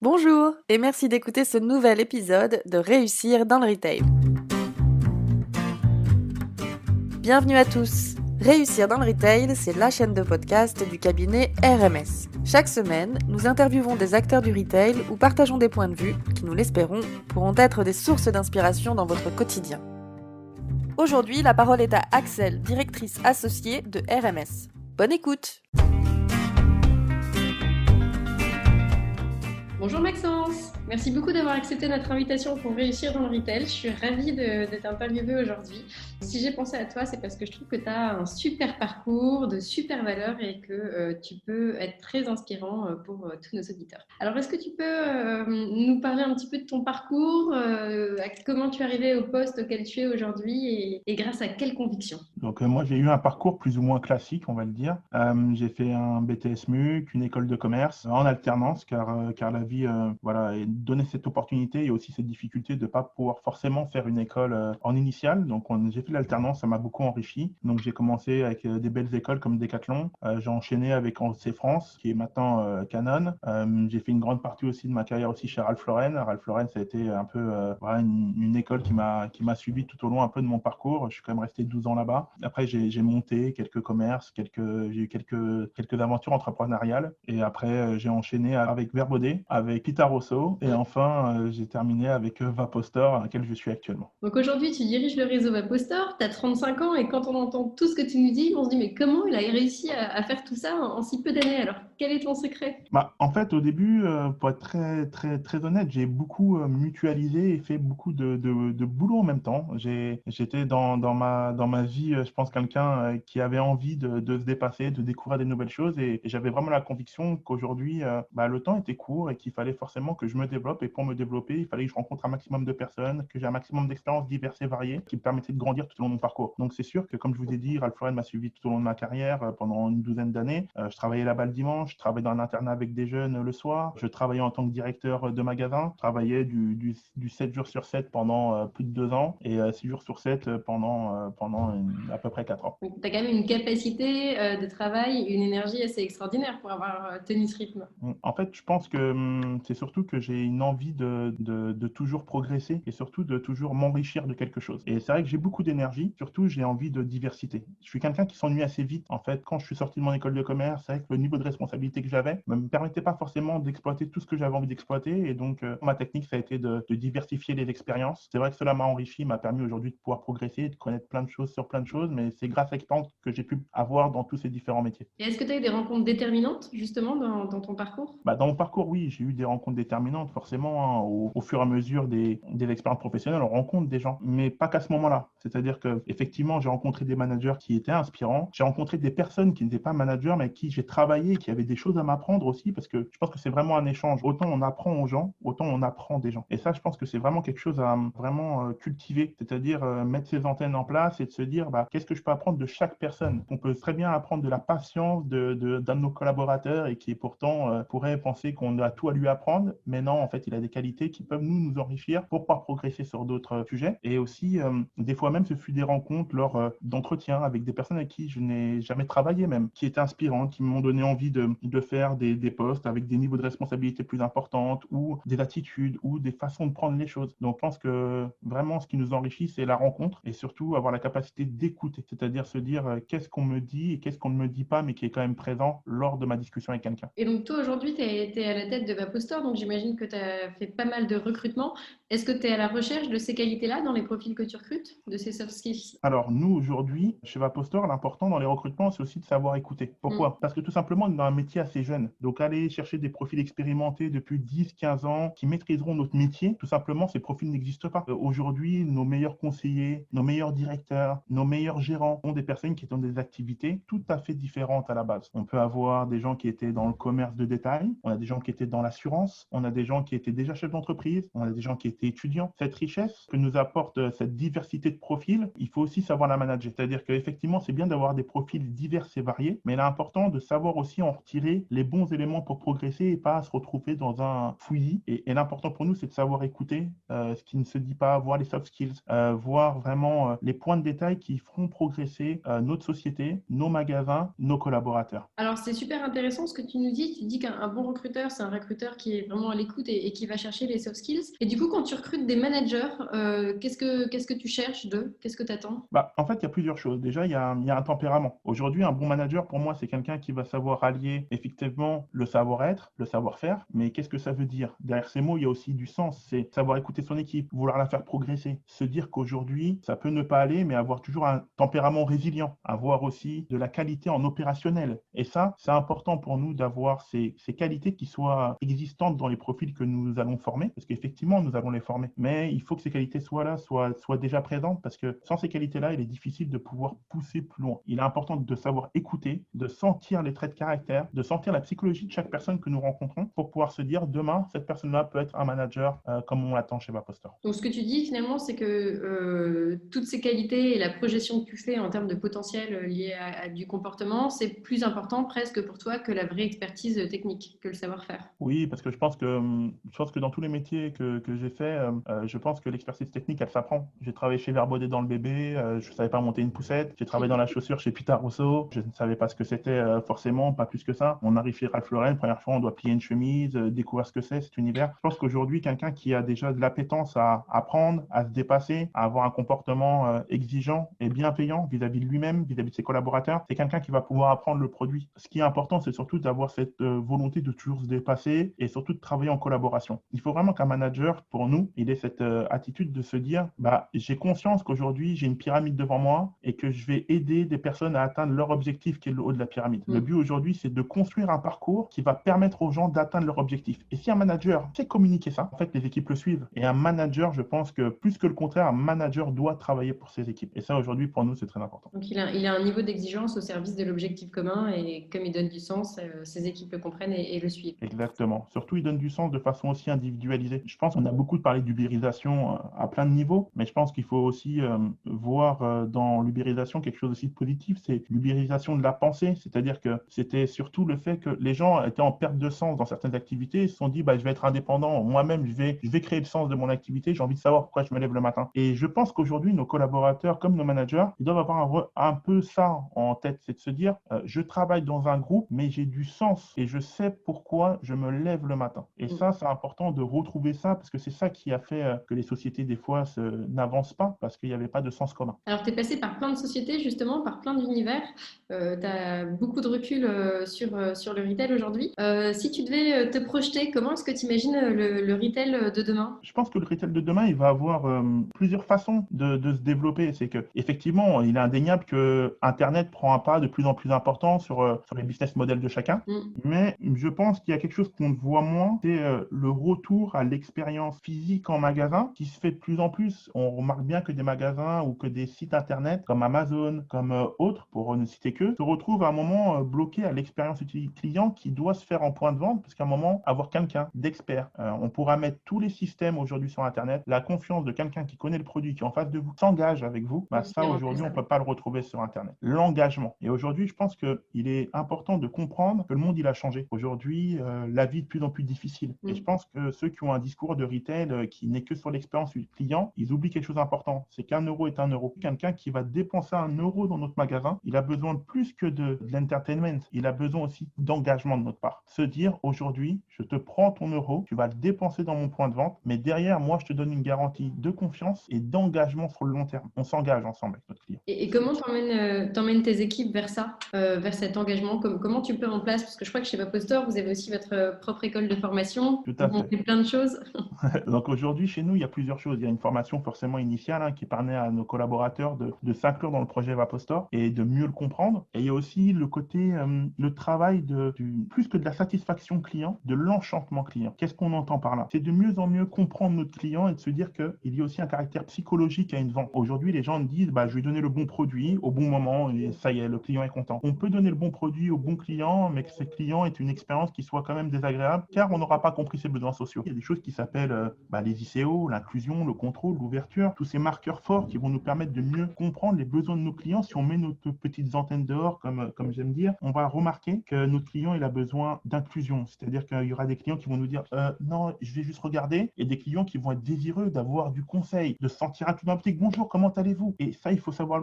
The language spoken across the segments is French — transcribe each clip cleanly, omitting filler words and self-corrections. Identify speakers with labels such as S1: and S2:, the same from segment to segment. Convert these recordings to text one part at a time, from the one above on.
S1: Bonjour et merci d'écouter ce nouvel épisode de Réussir dans le Retail. Bienvenue à tous. Réussir dans le Retail, c'est la chaîne de podcast du cabinet RMS. Chaque semaine, nous interviewons des acteurs du retail ou partageons des points de vue qui, nous l'espérons, pourront être des sources d'inspiration dans votre quotidien. Aujourd'hui, la parole est à Axel, directrice associée de RMS. Bonne écoute!
S2: Bonjour Maxence, merci beaucoup d'avoir accepté notre invitation pour réussir dans le retail. Je suis ravie de t'interviewer aujourd'hui. Si j'ai pensé à toi, c'est parce que je trouve que tu as un super parcours, de super valeurs et que tu peux être très inspirant pour tous nos auditeurs. Alors, est-ce que tu peux nous parler un petit peu de ton parcours, comment tu es arrivé au poste auquel tu es aujourd'hui et grâce à quelles convictions?
S3: Donc moi j'ai eu un parcours plus ou moins classique, on va le dire. J'ai fait un BTS MUC, une école de commerce en alternance car la vie donnait cette opportunité et aussi cette difficulté de ne pas pouvoir forcément faire une école en initiale. Donc j'ai fait l'alternance, ça m'a beaucoup enrichi. Donc j'ai commencé avec des belles écoles comme Decathlon. J'ai enchaîné avec C France qui est maintenant Canon. J'ai fait une grande partie aussi de ma carrière aussi chez Ralph Lauren. Ralph Lauren ça a été un peu une école qui m'a suivi tout au long un peu de mon parcours. Je suis quand même resté 12 ans là-bas. Après, j'ai monté quelques commerces, j'ai eu quelques aventures entrepreneuriales. Et après, j'ai enchaîné avec Verbaudet, avec Pita Rosso. Et enfin, j'ai terminé avec Vapostor, à laquelle je suis actuellement.
S2: Donc aujourd'hui, tu diriges le réseau Vapostor, tu as 35 ans et quand on entend tout ce que tu nous dis, on se dit mais comment il a réussi à faire tout ça en si peu d'années? Alors, quel est ton secret?
S3: En fait, au début, pour être très, très, très honnête, j'ai beaucoup mutualisé et fait beaucoup de boulot en même temps. J'étais dans ma vie, je pense, quelqu'un qui avait envie de se dépasser, de découvrir des nouvelles choses et j'avais vraiment la conviction qu'aujourd'hui, le temps était court et qu'il fallait forcément que je me développe et pour me développer, il fallait que je rencontre un maximum de personnes, que j'ai un maximum d'expériences diverses et variées qui me permettaient de grandir tout au long de mon parcours. Donc, c'est sûr que, comme je vous ai dit, Ralph Lauren m'a suivi tout au long de ma carrière pendant une douzaine d'années. Je travaillais là-bas le dimanche, je travaillais dans un internat avec des jeunes le soir, je travaillais en tant que directeur de magasin, je travaillais du 7 jours sur 7 pendant plus de 2 ans et 6 jours sur 7 pendant à peu près 4 ans.
S2: Tu as quand même une capacité de travail, une énergie assez extraordinaire pour avoir tenu ce rythme.
S3: En fait, je pense que c'est surtout que j'ai une envie de toujours progresser et surtout de toujours m'enrichir de quelque chose. Et c'est vrai que j'ai beaucoup d'énergie, surtout j'ai envie de diversité. Je suis quelqu'un qui s'ennuie assez vite. En fait, quand je suis sorti de mon école de commerce, c'est vrai que le niveau de responsabilité que j'avais ne me permettait pas forcément d'exploiter tout ce que j'avais envie d'exploiter. Et donc, ma technique, ça a été de diversifier les expériences. C'est vrai que cela m'a enrichi, m'a permis aujourd'hui de pouvoir progresser, de connaître plein de choses sur plein de choses, mais c'est grâce à l'expérience que j'ai pu avoir dans tous ces différents métiers.
S2: Et est-ce que tu as eu des rencontres déterminantes justement dans ton parcours?
S3: Dans mon parcours, oui, j'ai eu des rencontres déterminantes, forcément, hein, au fur et à mesure des expériences professionnelles, on rencontre des gens, mais pas qu'à ce moment-là. C'est-à-dire que, effectivement, j'ai rencontré des managers qui étaient inspirants. J'ai rencontré des personnes qui n'étaient pas managers, mais avec qui j'ai travaillé, qui avaient des choses à m'apprendre aussi, parce que je pense que c'est vraiment un échange. Autant on apprend aux gens, autant on apprend des gens. Et ça, je pense que c'est vraiment quelque chose à vraiment cultiver, c'est-à-dire mettre ses antennes en place et de se dire, qu'est-ce que je peux apprendre de chaque personne? On peut très bien apprendre de la patience d'un de nos collaborateurs et qui pourtant pourrait penser qu'on a tout à lui apprendre, mais non, en fait, il a des qualités qui peuvent nous enrichir pour pouvoir progresser sur d'autres sujets. Et aussi, des fois même, ce fut des rencontres lors d'entretiens avec des personnes avec qui je n'ai jamais travaillé même, qui étaient inspirantes, qui m'ont donné envie de faire des postes avec des niveaux de responsabilité plus importantes ou des attitudes ou des façons de prendre les choses. Donc, je pense que vraiment, ce qui nous enrichit, c'est la rencontre et surtout avoir la capacité d'écouter, c'est-à-dire se dire qu'est-ce qu'on me dit et qu'est-ce qu'on ne me dit pas, mais qui est quand même présent lors de ma discussion avec quelqu'un.
S2: Et donc toi aujourd'hui, tu es à la tête de Vapostor, donc j'imagine que tu as fait pas mal de recrutement. Est-ce que tu es à la recherche de ces qualités-là dans les profils que tu recrutes, de ces soft skills?
S3: Alors, nous, aujourd'hui, chez Vapostor, l'important dans les recrutements, c'est aussi de savoir écouter. Pourquoi? Parce que tout simplement, on est dans un métier assez jeune. Donc, aller chercher des profils expérimentés depuis 10, 15 ans qui maîtriseront notre métier, tout simplement, ces profils n'existent pas. Aujourd'hui, nos meilleurs conseillers, nos meilleurs directeurs, nos meilleurs gérants ont des personnes qui ont des activités tout à fait différentes à la base. On peut avoir des gens qui étaient dans le commerce de détail, on a des gens qui étaient dans l'assurance, on a des gens qui étaient déjà chefs d'entreprise, on a des gens qui étaient étudiants. Cette richesse que nous apporte cette diversité de profils, skills, il faut aussi savoir la manager. C'est-à-dire qu'effectivement, c'est bien d'avoir des profils divers et variés, mais il est important de savoir aussi en retirer les bons éléments pour progresser et pas se retrouver dans un fouillis. Et l'important pour nous, c'est de savoir écouter ce qui ne se dit pas, voir les soft skills, voir vraiment les points de détail qui feront progresser notre société, nos magasins, nos collaborateurs.
S2: Alors, c'est super intéressant ce que tu nous dis. Tu dis qu'un bon recruteur, c'est un recruteur qui est vraiment à l'écoute et qui va chercher les soft skills. Et du coup, quand tu recrutes des managers, qu'est-ce que tu cherches d'eux? Qu'est-ce que tu attends?
S3: En fait, il y a plusieurs choses. Déjà, il y a un tempérament. Aujourd'hui, un bon manager, pour moi, c'est quelqu'un qui va savoir allier effectivement le savoir-être, le savoir-faire. Mais qu'est-ce que ça veut dire? Derrière ces mots, il y a aussi du sens. C'est savoir écouter son équipe, vouloir la faire progresser. Se dire qu'aujourd'hui, ça peut ne pas aller, mais avoir toujours un tempérament résilient. Avoir aussi de la qualité en opérationnel. Et ça, c'est important pour nous d'avoir ces qualités qui soient existantes dans les profils que nous allons former. Parce qu'effectivement, nous allons les former. Mais il faut que ces qualités soient là, soient déjà présentes. Parce que sans ces qualités-là, il est difficile de pouvoir pousser plus loin. Il est important de savoir écouter, de sentir les traits de caractère, de sentir la psychologie de chaque personne que nous rencontrons pour pouvoir se dire demain, cette personne-là peut être un manager comme on l'attend chez Vapostor.
S2: Donc, ce que tu dis finalement, c'est que toutes ces qualités et la projection que tu fais en termes de potentiel lié à du comportement, c'est plus important presque pour toi que la vraie expertise technique, que le savoir-faire.
S3: Oui, parce que je pense que dans tous les métiers que j'ai fait, je pense que l'expertise technique, elle s'apprend. J'ai travaillé chez Verbaudet dans le bébé, je ne savais pas monter une poussette. J'ai travaillé dans la chaussure chez Pita Rousseau, je ne savais pas ce que c'était forcément, pas plus que ça. On arrive chez Ralph Lauren, première fois, on doit plier une chemise, découvrir ce que c'est, cet univers. Je pense qu'aujourd'hui, quelqu'un qui a déjà de l'appétence à apprendre, à se dépasser, à avoir un comportement exigeant et bienveillant vis-à-vis de lui-même, vis-à-vis de ses collaborateurs, c'est quelqu'un qui va pouvoir apprendre le produit. Ce qui est important, c'est surtout d'avoir cette volonté de toujours se dépasser et surtout de travailler en collaboration. Il faut vraiment qu'un manager, pour nous, il ait cette attitude de se dire, j'ai conscience qu'aujourd'hui, j'ai une pyramide devant moi et que je vais aider des personnes à atteindre leur objectif qui est le haut de la pyramide. Le but aujourd'hui, c'est de construire un parcours qui va permettre aux gens d'atteindre leur objectif. Et si un manager sait communiquer ça, en fait, les équipes le suivent. Et un manager, je pense que plus que le contraire, un manager doit travailler pour ses équipes. Et ça, aujourd'hui, pour nous, c'est très important.
S2: Donc, il a un niveau d'exigence au service de l'objectif commun et comme il donne du sens, ses équipes le comprennent et le suivent.
S3: Exactement. Surtout, il donne du sens de façon aussi individualisée. Je pense qu'on a beaucoup parlé d'ubérisation à plein de niveaux, mais je pense qu'il faut aussi voir dans l'ubérisation quelque chose aussi de positif, c'est l'ubérisation de la pensée. C'est-à-dire que c'était surtout le fait que les gens étaient en perte de sens dans certaines activités. Ils se sont dit, je vais être indépendant. Moi-même, je vais créer le sens de mon activité. J'ai envie de savoir pourquoi je me lève le matin. Et je pense qu'aujourd'hui, nos collaborateurs, comme nos managers, ils doivent avoir un peu ça en tête. C'est de se dire, je travaille dans un groupe, mais j'ai du sens et je sais pourquoi je me lève le matin. Et ça, c'est important de retrouver ça parce que c'est ça qui a fait que les sociétés, des fois, n'avancent pas parce qu'il n'y avait pas de sens commun.
S2: Alors, tu es passé par plein de sociétés, justement, par plein d'univers. Tu as beaucoup de recul sur le retail aujourd'hui. Si tu devais te projeter, comment est-ce que tu imagines le retail de demain?
S3: Je pense que le retail de demain, il va avoir plusieurs façons de se développer. C'est que effectivement, il est indéniable que Internet prend un pas de plus en plus important sur les business models de chacun. Mais je pense qu'il y a quelque chose qu'on voit moins, c'est le retour à l'expérience physique en magasin qui se fait de plus en plus. On remarque bien que des magasins ou que des sites Internet comme Amazon, comme autres, pour ne citer que, se retrouvent à un moment bloqués à l'expérience client qui doit se faire en point de vente parce qu'à un moment, avoir quelqu'un d'expert. On pourra mettre tous les systèmes aujourd'hui sur Internet, la confiance de quelqu'un qui connaît le produit, qui est en face de vous, s'engage avec vous. Ça, aujourd'hui, on ne peut pas le retrouver sur Internet. L'engagement. Et aujourd'hui, je pense qu'il est important de comprendre que le monde, il a changé. Aujourd'hui, la vie est de plus en plus difficile. Et je pense que ceux qui ont un discours de retail qui n'est que sur l'expérience du client, ils oublient quelque chose d'important. C'est qu'un euro est un euro. Quelqu'un qui va dépenser un euro dans notre magasin, il a besoin de plus que de l'entertainment. Il a besoin aussi d'engagement de notre part. Se dire, aujourd'hui, je te prends ton euro, tu vas le dépenser dans mon point de vente, mais derrière, moi, je te donne une garantie de confiance et d'engagement sur le long terme. On s'engage ensemble avec notre client.
S2: Et comment t'emmènes tes équipes vers ça, vers cet engagement? Comment tu le mets en place? Parce que je crois que chez Vapostor, vous avez aussi votre propre école de formation.
S3: Tout à
S2: Vous
S3: fait.
S2: faites plein de choses.
S3: Donc aujourd'hui, chez nous, il y a plusieurs choses. Il y a une formation forcément initiale qui permet à nos collaborateurs de s'inclure dans le projet Vapostor et de mieux le comprendre. Et il y a aussi le côté, le travail plus que de la satisfaction client, de l'enchantement client. Qu'est-ce qu'on entend par là? C'est de mieux en mieux comprendre notre client et de se dire qu'il y a aussi un caractère psychologique à une vente. Aujourd'hui, les gens disent, je vais donner le bon produit au bon moment et ça y est, le client est content. On peut donner le bon produit au bon client, mais que ce client ait une expérience qui soit quand même désagréable car on n'aura pas compris ses besoins sociaux. Il y a des choses qui s'appellent les ICO, l'inclusion, le contrôle, l'ouverture, tous ces marqueurs forts qui vont nous permettre de mieux comprendre les besoins de nos clients. Si on met notre petites antennes dehors, comme j'aime dire, on va remarquer que notre client il a besoin d'inclusion. C'est-à-dire qu'il y aura des clients qui vont nous dire non, je vais juste regarder, et des clients qui vont être désireux d'avoir du conseil, de se sentir inclus dans la boutique. Bonjour, comment allez-vous? Et ça, il faut savoir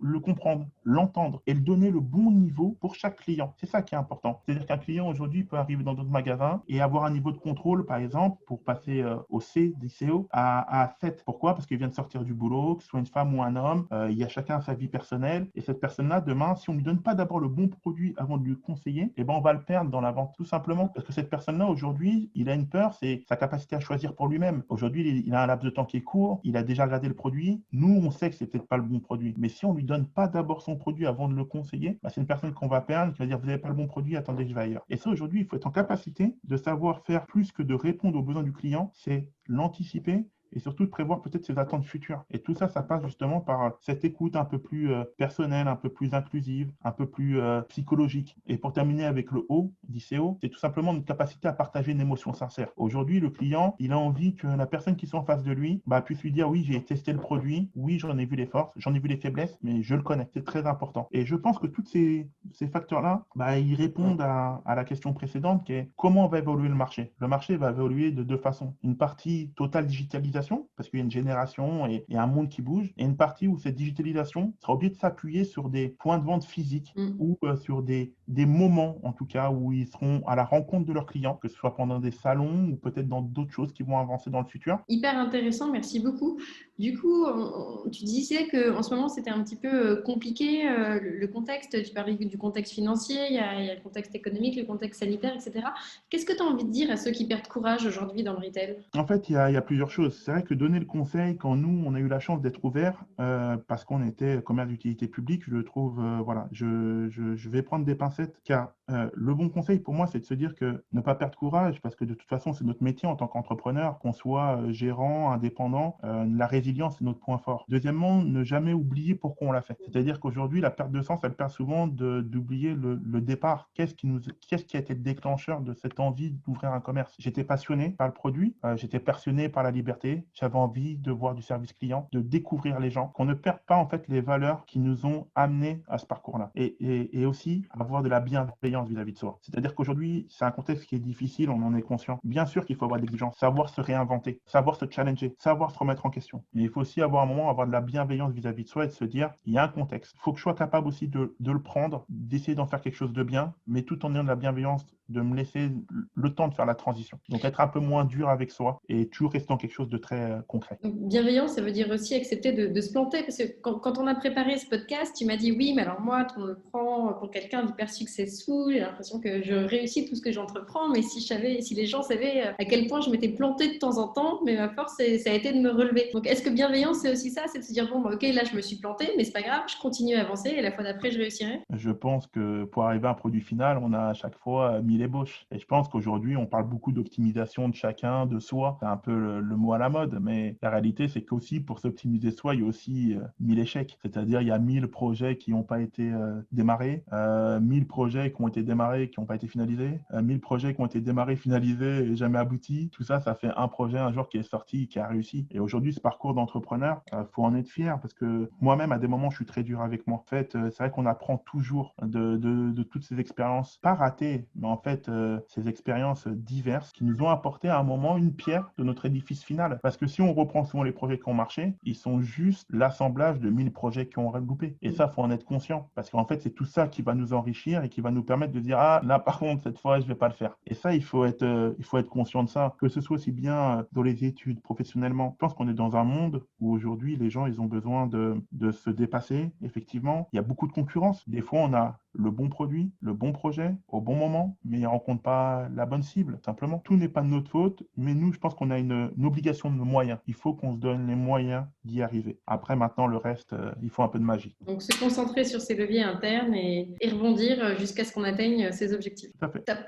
S3: le comprendre, l'entendre et le donner le bon niveau pour chaque client. C'est ça qui est important. C'est-à-dire qu'un client aujourd'hui peut arriver dans d'autres magasins et avoir un niveau de contrôle, par exemple, pour passer au C d'ICO à 7. Pourquoi? Parce qu'il vient de sortir du boulot, que ce soit une femme ou un homme, il y a chacun sa vie personnelle. Et cette personne-là, demain, si on ne lui donne pas d'abord le bon produit avant de lui conseiller, on va le perdre dans la vente, tout simplement. Parce que cette personne-là, aujourd'hui, il a une peur, c'est sa capacité à choisir pour lui-même. Aujourd'hui, il a un laps de temps qui est court, il a déjà regardé le produit. Nous, on sait que c'est peut-être pas le bon produit. Mais si on ne lui donne pas d'abord son produit avant de le conseiller, c'est une personne qu'on va perdre, qui va dire vous n'avez pas le bon produit, attendez, je vais ailleurs. Et ça, aujourd'hui, il faut être en capacité de savoir faire plus que de répondre aux besoins du client, c'est l'anticiper et surtout de prévoir peut-être ses attentes futures. Et tout ça, ça passe justement par cette écoute un peu plus personnelle, un peu plus inclusive, un peu plus psychologique. Et pour terminer avec le O d'ICO, c'est tout simplement une capacité à partager une émotion sincère. Aujourd'hui, le client, il a envie que la personne qui est en face de lui puisse lui dire oui, j'ai testé le produit, oui, j'en ai vu les forces, j'en ai vu les faiblesses, mais je le connais. C'est très important. Et je pense que tous ces facteurs-là, ils répondent à la question précédente qui est comment va évoluer le marché. Le marché va évoluer de deux façons. Une partie totale digitalisation, parce qu'il y a une génération et un monde qui bouge, et une partie où cette digitalisation sera obligée de s'appuyer sur des points de vente physiques ou sur des moments, en tout cas, où ils seront à la rencontre de leurs clients, que ce soit pendant des salons ou peut-être dans d'autres choses qui vont avancer dans le futur.
S2: Hyper intéressant, merci beaucoup. Du coup, tu disais qu'en ce moment, c'était un petit peu compliqué, le contexte. Tu parlais du contexte financier, il y a le contexte économique, le contexte sanitaire, etc. Qu'est-ce que tu as envie de dire à ceux qui perdent courage aujourd'hui dans le retail?
S3: En fait, il y a plusieurs choses. C'est vrai que donner le conseil, quand nous, on a eu la chance d'être ouverts, parce qu'on était commerce d'utilité publique, je le trouve, je vais prendre des pincettes, car le bon conseil pour moi, c'est de se dire que ne pas perdre courage, parce que de toute façon, c'est notre métier en tant qu'entrepreneur, qu'on soit gérant, indépendant, la résilience, c'est notre point fort. Deuxièmement, ne jamais oublier pourquoi on l'a fait. C'est-à-dire qu'aujourd'hui, la perte de sens, elle perd souvent d'oublier le départ. Qu'est-ce qui a été le déclencheur de cette envie d'ouvrir un commerce? J'étais passionné par le produit, j'étais passionné par la liberté, j'avais envie de voir du service client, de découvrir les gens, qu'on ne perde pas en fait les valeurs qui nous ont amenés à ce parcours-là. Et aussi avoir de la bienveillance vis-à-vis de soi. C'est-à-dire qu'aujourd'hui, c'est un contexte qui est difficile, on en est conscient. Bien sûr qu'il faut avoir de l'exigence, savoir se réinventer, savoir se challenger, savoir se remettre en question. Mais il faut aussi avoir un moment, avoir de la bienveillance vis-à-vis de soi et de se dire, il y a un contexte. Il faut que je sois capable aussi de le prendre, d'essayer d'en faire quelque chose de bien, mais tout en ayant de la bienveillance, de me laisser le temps de faire la transition. Donc être un peu moins dur avec soi et toujours rester dans quelque chose de très concret.
S2: Donc, bienveillance, ça veut dire aussi accepter de se planter, parce que quand on a préparé ce podcast, tu m'as dit oui, mais alors moi, on me prend pour quelqu'un d'hyper successful, j'ai l'impression que je réussis tout ce que j'entreprends, mais si les gens savaient à quel point je m'étais plantée de temps en temps, mais ma force, ça a été de me relever. Donc est-ce que bienveillance, c'est aussi ça, c'est de se dire bon, ok, là je me suis plantée, mais c'est pas grave, je continue à avancer et la fois d'après, je réussirai?
S3: Je pense que pour arriver à un produit final, on a à chaque fois 1000 ébauches. Et je pense qu'aujourd'hui, on parle beaucoup d'optimisation de chacun, de soi. C'est un peu le mot à la mode, mais la réalité, c'est qu'aussi, pour s'optimiser soi, il y a aussi 1000 échecs. C'est-à-dire, il y a 1000 projets qui n'ont pas été démarrés, 1000 projets qui ont été démarrés, qui n'ont pas été finalisés, 1000 projets qui ont été démarrés, finalisés et jamais aboutis. Tout ça, ça fait un projet un jour qui est sorti, qui a réussi. Et aujourd'hui, ce parcours d'entrepreneur, faut en être fier parce que moi-même, à des moments, je suis très dur avec moi. En fait, c'est vrai qu'on apprend toujours de toutes ces expériences, pas ratées, mais en fait, ces expériences diverses qui nous ont apporté à un moment une pierre de notre édifice final. Parce que si on reprend souvent les projets qui ont marché, ils sont juste l'assemblage de 1000 projets qui ont loupé. Et ça, faut en être conscient. Parce qu'en fait, c'est tout ça qui va nous enrichir et qui va nous permettre de dire ah, là, par contre, cette fois, je vais pas le faire. Et ça, il faut être conscient de ça. Que ce soit aussi bien dans les études, professionnellement. Je pense qu'on est dans un monde où aujourd'hui, les gens, ils ont besoin de se dépasser. Effectivement, il y a beaucoup de concurrence. Des fois, on a le bon produit, le bon projet, au bon moment, mais il ne rencontre pas la bonne cible, simplement. Tout n'est pas de notre faute, mais nous, je pense qu'on a une obligation de moyens. Il faut qu'on se donne les moyens d'y arriver. Après, maintenant, le reste, il faut un peu de magie.
S2: Donc, se concentrer sur ses leviers internes et rebondir jusqu'à ce qu'on atteigne ses objectifs.
S3: Tout à fait.
S2: Top.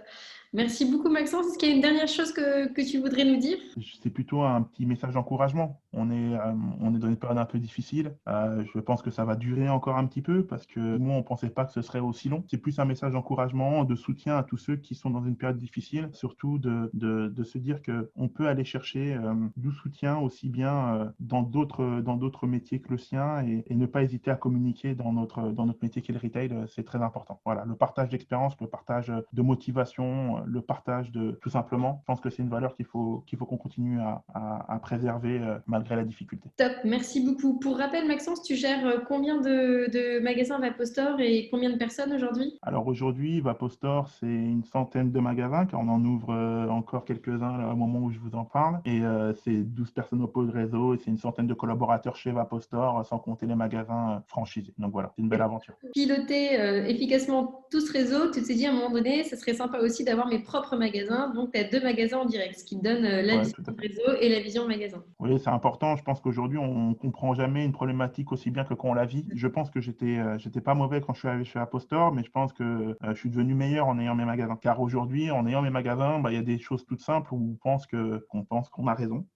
S2: Merci beaucoup, Maxence. Est-ce qu'il y a une dernière chose que tu voudrais nous dire?
S3: C'est plutôt un petit message d'encouragement. on est dans une période un peu difficile. Je pense que ça va durer encore un petit peu parce que nous, on ne pensait pas que ce serait aussi long. C'est plus un message d'encouragement, de soutien à tous ceux qui sont dans une période difficile, surtout de se dire qu'on peut aller chercher du soutien aussi bien dans d'autres métiers que le sien et ne pas hésiter à communiquer dans notre métier qui est le retail, c'est très important. Voilà, le partage d'expérience, le partage de motivation, le partage de tout simplement, je pense que c'est une valeur qu'il faut qu'on continue à préserver malgré la difficulté.
S2: Top, merci beaucoup. Pour rappel, Maxence, tu gères combien de magasins Vapostore et combien de personnes aujourd'hui?
S3: Alors aujourd'hui, Vapostore, c'est une centaine de magasins, car on en ouvre encore quelques-uns là, au moment où je vous en parle. Et c'est 12 personnes au pôle réseau et c'est une centaine de collaborateurs chez Vapostore, sans compter les magasins franchisés. Donc voilà, c'est une belle aventure.
S2: Piloter efficacement tout ce réseau, tu t'es dit à un moment donné, ça serait sympa aussi d'avoir mes propres magasins. Donc, tu as 2 magasins en direct, ce qui te donne la
S3: Ouais,
S2: vision
S3: tout à
S2: du
S3: fait.
S2: réseau et la vision magasin.
S3: Oui, c'est important. Je pense qu'aujourd'hui, on ne comprend jamais une problématique aussi bien que quand on la vit. Je pense que j'étais pas mauvais quand je suis arrivé chez Apostor, mais je pense que je suis devenu meilleur en ayant mes magasins. Car aujourd'hui, en ayant mes magasins, il y a des choses toutes simples où qu'on pense qu'on a raison.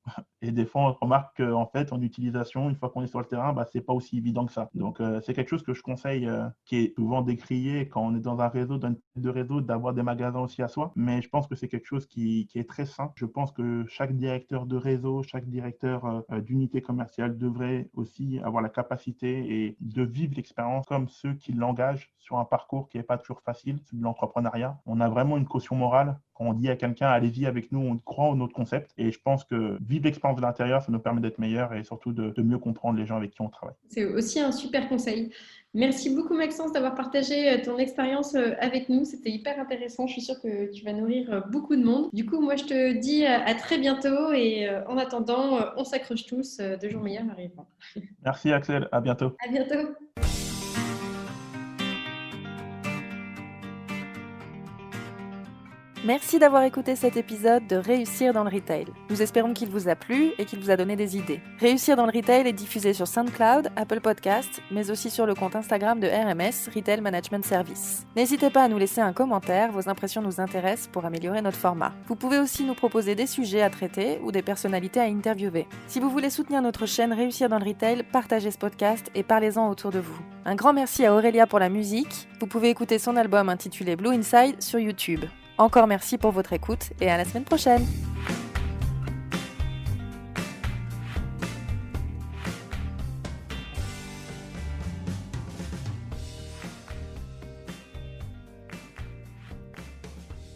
S3: Et des fois, on remarque qu'en fait, en utilisation, une fois qu'on est sur le terrain, c'est pas aussi évident que ça. Donc, c'est quelque chose que je conseille, qui est souvent décrié quand on est dans un réseau, dans une tête de réseau, d'avoir des magasins aussi à soi. Mais je pense que c'est quelque chose qui est très sain. Je pense que chaque directeur de réseau, chaque directeur d'unité commerciale devrait aussi avoir la capacité et de vivre l'expérience comme ceux qui l'engagent sur un parcours qui n'est pas toujours facile, c'est de l'entrepreneuriat. On a vraiment une caution morale. Quand on dit à quelqu'un, allez-y avec nous, on croit en notre concept. Et je pense que vivre l'expérience de l'intérieur, ça nous permet d'être meilleurs et surtout de mieux comprendre les gens avec qui on travaille.
S2: C'est aussi un super conseil. Merci beaucoup, Maxence, d'avoir partagé ton expérience avec nous. C'était hyper intéressant. Je suis sûre que tu vas nourrir beaucoup de monde. Du coup, moi, je te dis à très bientôt et en attendant, on s'accroche tous. De jours meilleurs arrivent.
S3: Merci Axel, à bientôt.
S2: À bientôt.
S1: Merci d'avoir écouté cet épisode de Réussir dans le Retail. Nous espérons qu'il vous a plu et qu'il vous a donné des idées. Réussir dans le Retail est diffusé sur SoundCloud, Apple Podcasts, mais aussi sur le compte Instagram de RMS, Retail Management Service. N'hésitez pas à nous laisser un commentaire, vos impressions nous intéressent pour améliorer notre format. Vous pouvez aussi nous proposer des sujets à traiter ou des personnalités à interviewer. Si vous voulez soutenir notre chaîne Réussir dans le Retail, partagez ce podcast et parlez-en autour de vous. Un grand merci à Aurélia pour la musique. Vous pouvez écouter son album intitulé Blue Inside sur YouTube. Encore merci pour votre écoute et à la semaine prochaine.